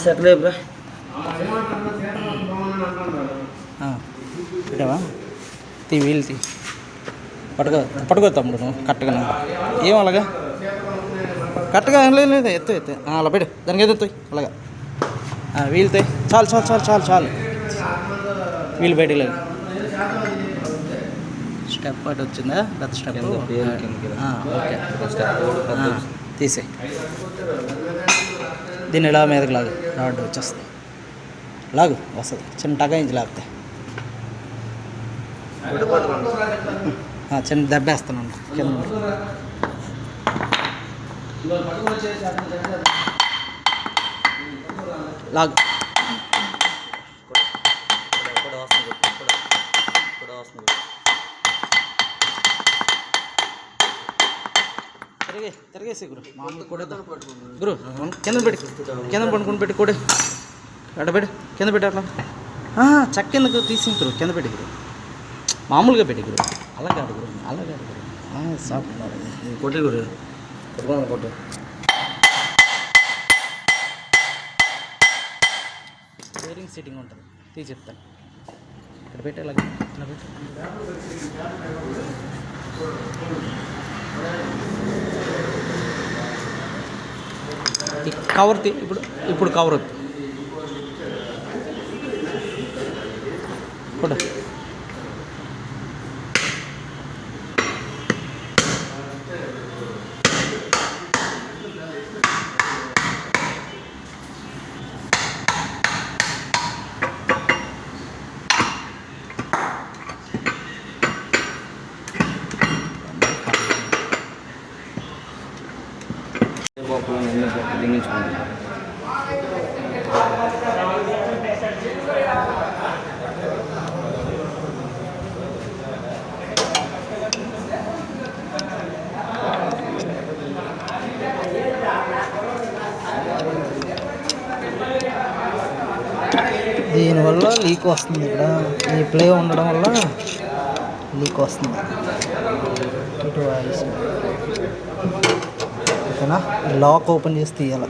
Settle పెట్టావా తీ వీలు తీ పట్టుకో తమ్ముడు నువ్వు కరెక్ట్గా ఏం అలాగా కరెక్ట్గా లేదు ఎత్తు అలా పెట్టు దానికి ఎత్తుతాయి అలాగా వీలుతాయి చాలు వీలు బయటకు లేదు స్టెప్ అటు వచ్చిందా పెద్ద స్టెప్ ఓకే తీసే దీన్ని ఇలా మీదకి లాగు రాడ్ వచ్చేస్తుంది లాగు వస్తుంది చిన్న టగా ఇంచి లాగితే చిన్న దెబ్బేస్తున్నాను కింద లాగు తిరిగేసి గురు మామూలు కూడా గురు కింద పడుకుని పెట్టి కూడా ఎడబెట్టి కింద పెట్టి అట్లా చక్క కిందకు తీసి గురు కింద పెట్టి గురు మామూలుగా పెట్టి గురు అలా కాదు గురు సాఫ్ట్ కొట్టి గురు కొట్టు బేరింగ్ సిట్టింగ్ ఉంటుంది తీసి చెప్తాను ఇక్కడ పెట్టి ఇలా పెట్టి కవర్ ఇప్పుడు కవర్ కూడా దీనివల్ల లీక్ వస్తుంది. ఇక్కడ ఈ ప్లే ఉండడం వల్ల లీక్ వస్తుంది. ఇటు వాయిస్ ఓకేనా, లాక్ ఓపెన్ చేసి తీయాలి.